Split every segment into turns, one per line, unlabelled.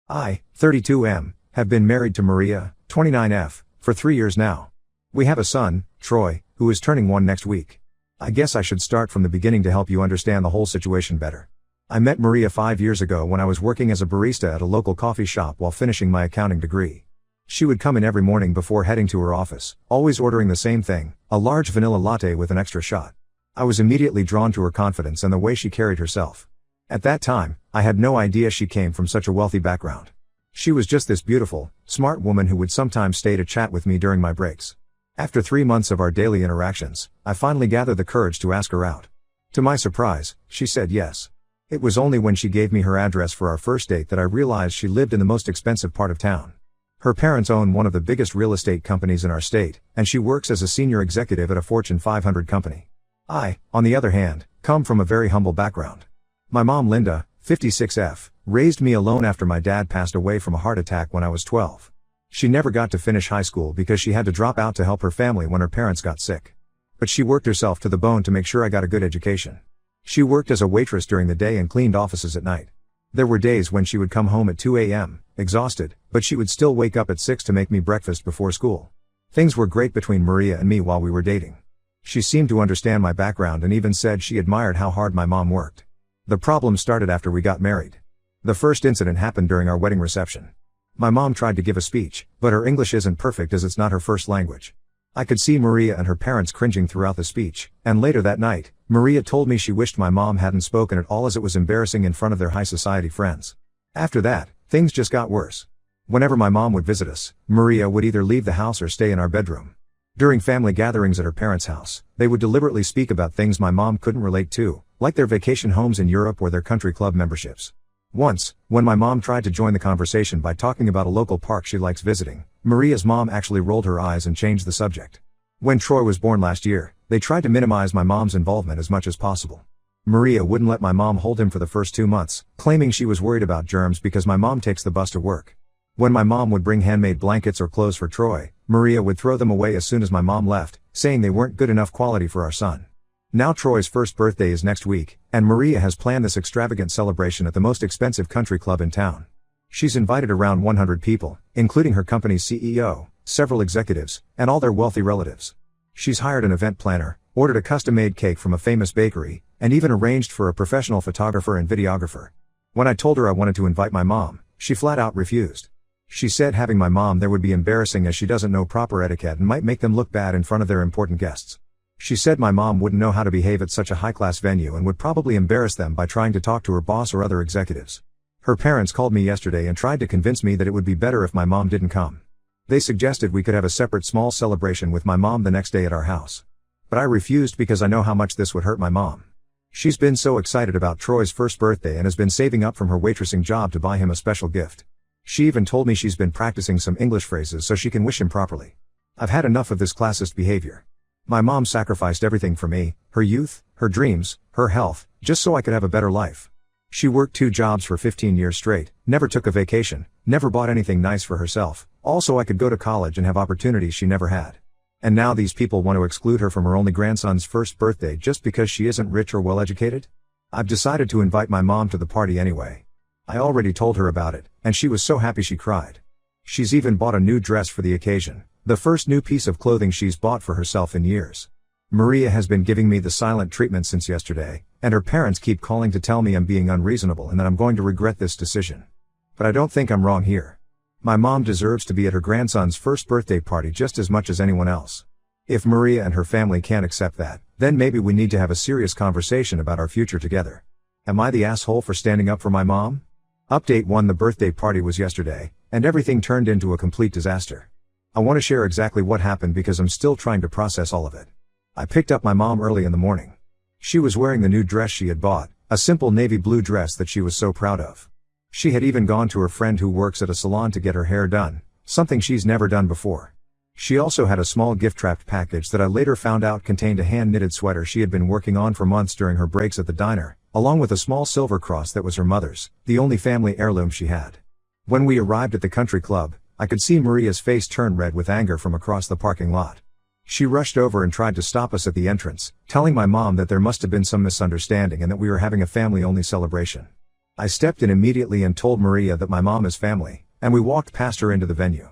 I, 32M, have been married to Maria, 29F, for 3 years now. We have a son, Troy, who is turning 1 next week. I guess I should start from the beginning to help you understand the whole situation better. I met Maria 5 years ago when I was working as a barista at a local coffee shop while finishing my accounting degree. She would come in every morning before heading to her office, always ordering the same thing, a large vanilla latte with an extra shot. I was immediately drawn to her confidence and the way she carried herself. At that time, I had no idea she came from such a wealthy background. She was just this beautiful, smart woman who would sometimes stay to chat with me during my breaks. After 3 months of our daily interactions, I finally gathered the courage to ask her out. To my surprise, she said yes. It was only when she gave me her address for our first date that I realized she lived in the most expensive part of town. Her parents own one of the biggest real estate companies in our state, and she works as a senior executive at a Fortune 500 company. I, on the other hand, come from a very humble background. My mom Linda, 56F, raised me alone after my dad passed away from a heart attack when I was 12. She never got to finish high school because she had to drop out to help her famly when her parents got sick. But she worked herself to the bone to make sure I got a good education. She worked as a waitress during the day and cleaned offices at night. There were days when she would come home at 2 a.m., exhausted, but she would still wake up at 6 to make me breakfast before school. Things were great between Maria and me while we were dating. She seemed to understand my background and even said she admired how hard my mom worked. The problem started after we got married. The first incident happened during our wedding reception. My mom tried to give a speech, but her English isn't perfect as it's not her first language. I could see Maria and her parents cringing throughout the speech, and later that night, Maria told me she wished my mom hadn't spoken at all as it was embarrassing in front of their high society friends. After that, things just got worse. Whenever my mom would visit us, Maria would either leave the house or stay in our bedroom. During family gatherings at her parents' house, they would deliberately speak about things my mom couldn't relate to, like their vacation homes in Europe or their country club memberships. Once, when my mom tried to join the conversation by talking about a local park she likes visiting, Maria's mom actually rolled her eyes and changed the subject. When Troy was born last year, they tried to minimize my mom's involvement as much as possible. Maria wouldn't let my mom hold him for the first 2 months, claiming she was worried about germs because my mom takes the bus to work. When my mom would bring handmade blankets or clothes for Troy, Maria would throw them away as soon as my mom left, saying they weren't good enough quality for our son. Now Troy's first birthday is next week, and Maria has planned this extravagant celebration at the most expensive country club in town. She's invited around 100 people, including her company's CEO, several executives, and all their wealthy relatives. She's hired an event planner, ordered a custom-made cake from a famous bakery, and even arranged for a professional photographer and videographer. When I told her I wanted to invite my mom, she flat out refused. She said having my mom there would be embarrassing as she doesn't know proper etiquette and might make them look bad in front of their important guests. She said my mom wouldn't know how to behave at such a high-class venue and would probably embarrass them by trying to talk to her boss or other executives. Her parents called me yesterday and tried to convince me that it would be better if my mom didn't come. They suggested we could have a separate small celebration with my mom the next day at our house. But I refused because I know how much this would hurt my mom. She's been so excited about Troy's first birthday and has been saving up from her waitressing job to buy him a special gift. She even told me she's been practicing some English phrases so she can wish him properly. I've had enough of this classist behavior. My mom sacrificed everything for me, her youth, her dreams, her health, just so I could have a better life. She worked 2 jobs for 15 years straight, never took a vacation, never bought anything nice for herself, also I could go to college and have opportunities she never had. And now these people want to exclude her from her only grandson's first birthday just because she isn't rich or well educated? I've decided to invite my mom to the party anyway. I already told her about it, and she was so happy she cried. She's even bought a new dress for the occasion, the first new piece of clothing she's bought for herself in years. Maria has been giving me the silent treatment since yesterday, and her parents keep calling to tell me I'm being unreasonable and that I'm going to regret this decision. But I don't think I'm wrong here. My mom deserves to be at her grandson's first birthday party just as much as anyone else. If Maria and her family can't accept that, then maybe we need to have a serious conversation about our future together. Am I the asshole for standing up for my mom? Update 1: The birthday party was yesterday, and everything turned into a complete disaster. I want to share exactly what happened because I'm still trying to process all of it. I picked up my mom early in the morning. She was wearing the new dress she had bought, a simple navy blue dress that she was so proud of. She had even gone to her friend who works at a salon to get her hair done, something she's never done before. She also had a small gift-wrapped package that I later found out contained a hand-knitted sweater she had been working on for months during her breaks at the diner, along with a small silver cross that was her mother's, the only family heirloom she had. When we arrived at the country club, I could see Maria's face turn red with anger from across the parking lot. She rushed over and tried to stop us at the entrance, telling my mom that there must have been some misunderstanding and that we were having a family-only celebration. I stepped in immediately and told Maria that my mom is family, and we walked past her into the venue.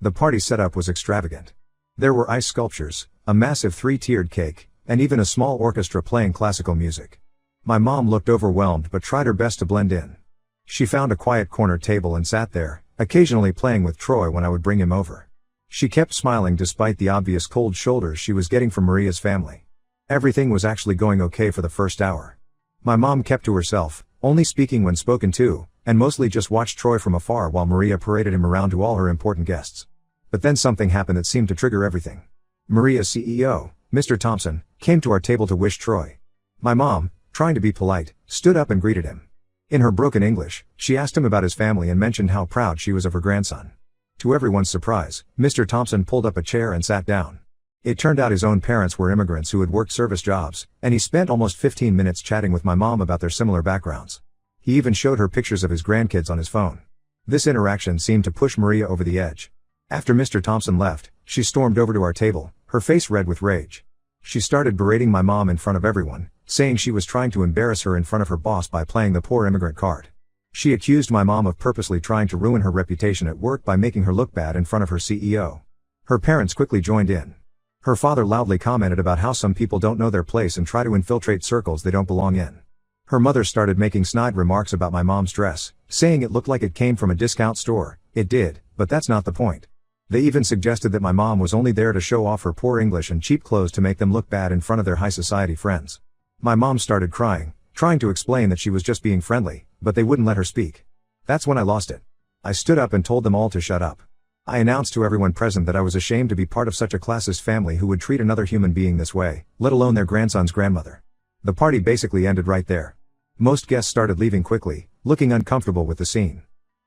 The party setup was extravagant. There were ice sculptures, a massive 3-tiered cake, and even a small orchestra playing classical music. My mom looked overwhelmed but tried her best to blend in. She found a quiet corner table and sat there, occasionally playing with Troy when I would bring him over. She kept smiling despite the obvious cold shoulders she was getting from Maria's family. Everything was actually going okay for the first hour. My mom kept to herself, only speaking when spoken to, and mostly just watched Troy from afar while Maria paraded him around to all her important guests. But then something happened that seemed to trigger everything. Maria's CEO, Mr. Thompson, came to our table to wish Troy. My mom, trying to be polite, stood up and greeted him. In her broken English, she asked him about his family and mentioned how proud she was of her grandson. To everyone's surprise, Mr. Thompson pulled up a chair and sat down. It turned out his own parents were immigrants who had worked service jobs, and he spent almost 15 minutes chatting with my mom about their similar backgrounds. He even showed her pictures of his grandkids on his phone. This interaction seemed to push Maria over the edge. After Mr. Thompson left, she stormed over to our table, her face red with rage. She started berating my mom in front of everyone, saying she was trying to embarrass her in front of her boss by playing the poor immigrant card. She accused my mom of purposely trying to ruin her reputation at work by making her look bad in front of her CEO. Her parents quickly joined in. Her father loudly commented about how some people don't know their place and try to infiltrate circles they don't belong in. Her mother started making snide remarks about my mom's dress, saying it looked like it came from a discount store. It did, but that's not the point. They even suggested that my mom was only there to show off her poor English and cheap clothes to make them look bad in front of their high society friends. My mom started crying, trying to explain that she was just being friendly, but they wouldn't let her speak. That's when I lost it. I stood up and told them all to shut up. I announced to everyone present that I was ashamed to be part of such a classist family who would treat another human being this way, let alone their grandson's grandmother. The party basically ended right there. Most guests started leaving quickly, looking uncomfortable with the scene.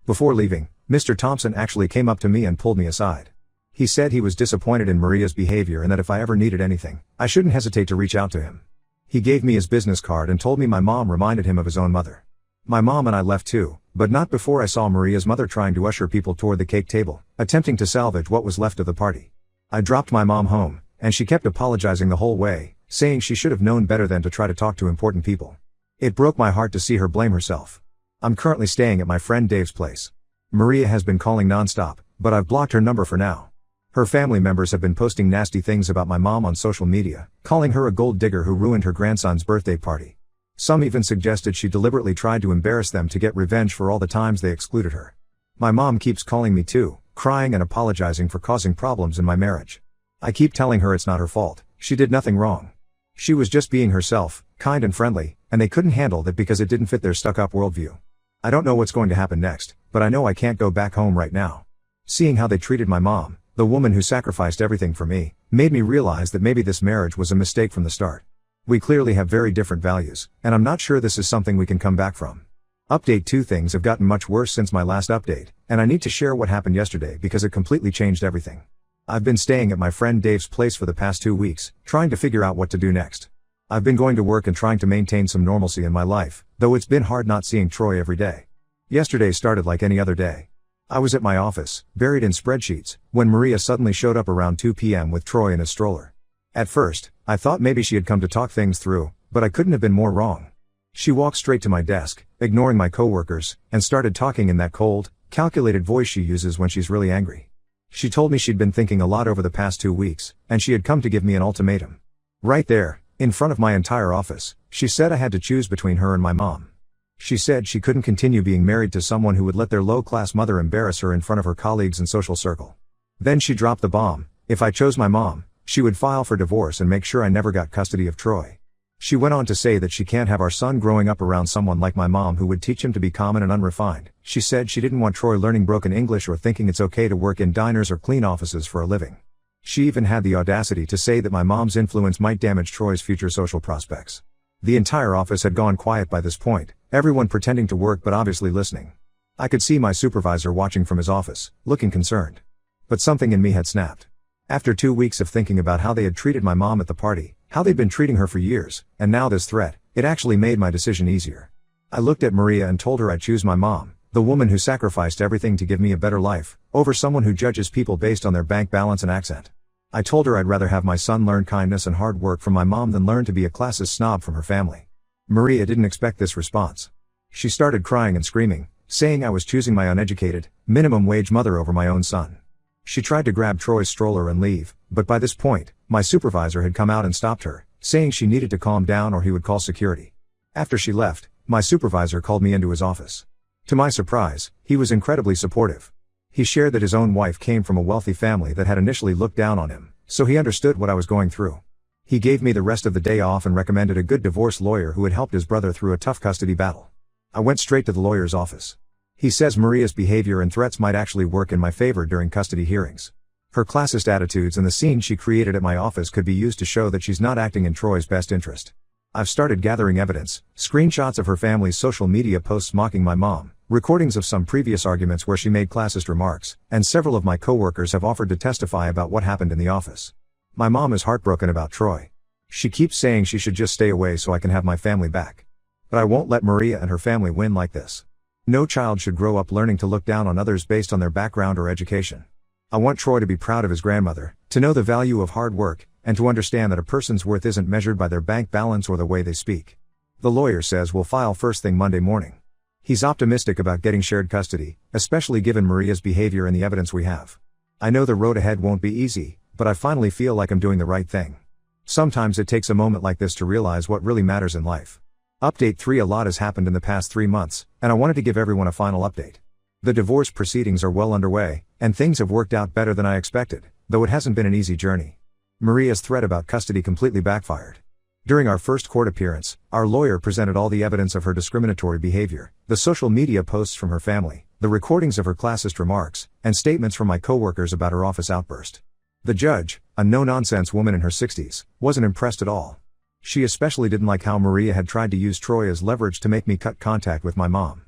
Before leaving, Mr. Thompson actually came up to me and pulled me aside. He said he was disappointed in Maria's behavior and that if I ever needed anything, I shouldn't hesitate to reach out to him. He gave me his business card and told me my mom reminded him of his own mother. My mom and I left too, but not before I saw Maria's mother trying to usher people toward the cake table, attempting to salvage what was left of the party. I dropped my mom home, and she kept apologizing the whole way, saying she should have known better than to try to talk to important people. It broke my heart to see her blame herself. I'm currently staying at my friend Dave's place. Maria has been calling nonstop, but I've blocked her number for now. Her family members have been posting nasty things about my mom on social media, calling her a gold digger who ruined her grandson's birthday party. Some even suggested she deliberately tried to embarrass them to get revenge for all the times they excluded her. My mom keeps calling me too, crying and apologizing for causing problems in my marriage. I keep telling her it's not her fault, she did nothing wrong. She was just being herself, kind and friendly, and they couldn't handle that because it didn't fit their stuck-up worldview. I don't know what's going to happen next, but I know I can't go back home right now. Seeing how they treated my mom, the woman who sacrificed everything for me, made me realize that maybe this marriage was a mistake from the start. We clearly have very different values, and I'm not sure this is something we can come back from. Update 2: Things have gotten much worse since my last update, and I need to share what happened yesterday because it completely changed everything. I've been staying at my friend Dave's place for the past 2 weeks, trying to figure out what to do next. I've been going to work and trying to maintain some normalcy in my life, though it's been hard not seeing Troy every day. Yesterday started like any other day. I was at my office, buried in spreadsheets, when Maria suddenly showed up around 2 p.m. with Troy in a stroller. At first, I thought maybe she had come to talk things through, but I couldn't have been more wrong. She walked straight to my desk, ignoring my coworkers, and started talking in that cold, calculated voice she uses when she's really angry. She told me she'd been thinking a lot over the past 2 weeks, and she had come to give me an ultimatum. Right there, in front of my entire office, she said I had to choose between her and my mom. She said she couldn't continue being married to someone who would let their low-class mother embarrass her in front of her colleagues and social circle. Then she dropped the bomb: if I chose my mom, she would file for divorce and make sure I never got custody of Troy. She went on to say that she can't have our son growing up around someone like my mom who would teach him to be common and unrefined. She said she didn't want Troy learning broken English or thinking it's okay to work in diners or clean offices for a living. She even had the audacity to say that my mom's influence might damage Troy's future social prospects. The entire office had gone quiet by this point, everyone pretending to work but obviously listening. I could see my supervisor watching from his office, looking concerned. But something in me had snapped. After 2 weeks of thinking about how they had treated my mom at the party, how they'd been treating her for years, and now this threat, it actually made my decision easier. I looked at Maria and told her I'd choose my mom, the woman who sacrificed everything to give me a better life, over someone who judges people based on their bank balance and accent. I told her I'd rather have my son learn kindness and hard work from my mom than learn to be a classist snob from her family. Maria didn't expect this response. She started crying and screaming, saying I was choosing my uneducated, minimum wage mother over my own son. She tried to grab Troy's stroller and leave, but by this point, my supervisor had come out and stopped her, saying she needed to calm down or he would call security. After she left, my supervisor called me into his office. To my surprise, he was incredibly supportive. He shared that his own wife came from a wealthy family that had initially looked down on him, so he understood what I was going through. He gave me the rest of the day off and recommended a good divorce lawyer who had helped his brother through a tough custody battle. I went straight to the lawyer's office. He says Maria's behavior and threats might actually work in my favor during custody hearings. Her classist attitudes and the scene she created at my office could be used to show that she's not acting in Troy's best interest. I've started gathering evidence, screenshots of her family's social media posts mocking my mom, recordings of some previous arguments where she made classist remarks, and several of my coworkers have offered to testify about what happened in the office. My mom is heartbroken about Troy. She keeps saying she should just stay away so I can have my family back. But I won't let Maria and her family win like this. No child should grow up learning to look down on others based on their background or education. I want Troy to be proud of his grandmother, to know the value of hard work, and to understand that a person's worth isn't measured by their bank balance or the way they speak. The lawyer says we'll file first thing Monday morning. He's optimistic about getting shared custody, especially given Maria's behavior and the evidence we have. I know the road ahead won't be easy, but I finally feel like I'm doing the right thing. Sometimes it takes a moment like this to realize what really matters in life. Update 3: A lot has happened in the past 3 months, and I wanted to give everyone a final update. The divorce proceedings are well underway, and things have worked out better than I expected, though it hasn't been an easy journey. Maria's threat about custody completely backfired. During our first court appearance, our lawyer presented all the evidence of her discriminatory behavior, the social media posts from her family, the recordings of her classist remarks, and statements from my coworkers about her office outburst. The judge, a no-nonsense woman in her 60s, wasn't impressed at all. She especially didn't like how Maria had tried to use Troy as leverage to make me cut contact with my mom.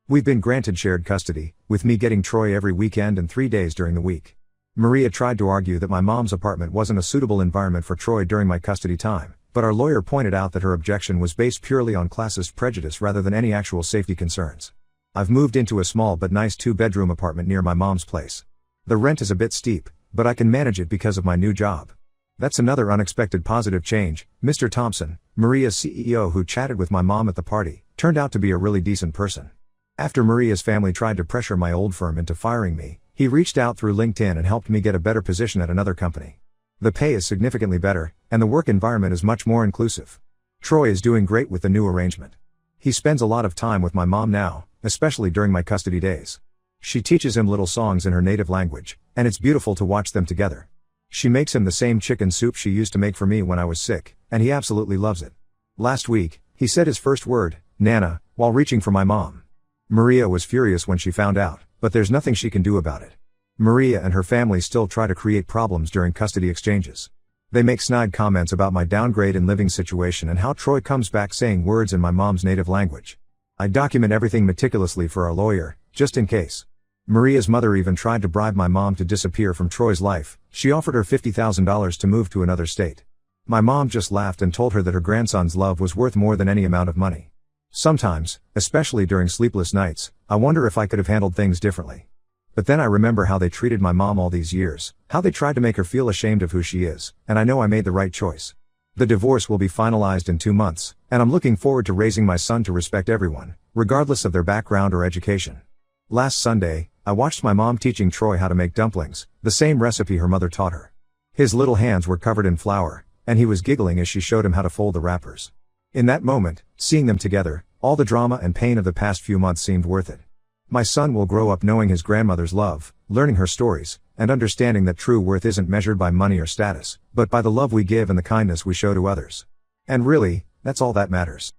We've been granted shared custody, with me getting Troy every weekend and 3 days during the week. Maria tried to argue that my mom's apartment wasn't a suitable environment for Troy during my custody time, but our lawyer pointed out that her objection was based purely on classist prejudice rather than any actual safety concerns. I've moved into a small but nice 2-bedroom apartment near my mom's place. The rent is a bit steep, but I can manage it because of my new job. That's another unexpected positive change. Mr. Thompson, Maria's CEO who chatted with my mom at the party, turned out to be a really decent person. After Maria's family tried to pressure my old firm into firing me, he reached out through LinkedIn and helped me get a better position at another company. The pay is significantly better, and the work environment is much more inclusive. Troy is doing great with the new arrangement. He spends a lot of time with my mom now, especially during my custody days. She teaches him little songs in her native language, and it's beautiful to watch them together. She makes him the same chicken soup she used to make for me when I was sick, and he absolutely loves it. Last week, he said his first word, Nana, while reaching for my mom. Maria was furious when she found out, but there's nothing she can do about it. Maria and her family still try to create problems during custody exchanges. They make snide comments about my downgrade in living situation and how Troy comes back saying words in my mom's native language. I document everything meticulously for our lawyer, just in case. Maria's mother even tried to bribe my mom to disappear from Troy's life. She offered her $50,000 to move to another state. My mom just laughed and told her that her grandson's love was worth more than any amount of money. Sometimes, especially during sleepless nights, I wonder if I could have handled things differently. But then I remember how they treated my mom all these years, how they tried to make her feel ashamed of who she is, and I know I made the right choice. The divorce will be finalized in 2 months, and I'm looking forward to raising my son to respect everyone, regardless of their background or education. Last Sunday, I watched my mom teaching Troy how to make dumplings, the same recipe her mother taught her. His little hands were covered in flour, and he was giggling as she showed him how to fold the wrappers. In that moment, seeing them together, all the drama and pain of the past few months seemed worth it. My son will grow up knowing his grandmother's love, learning her stories, and understanding that true worth isn't measured by money or status, but by the love we give and the kindness we show to others. And really, that's all that matters.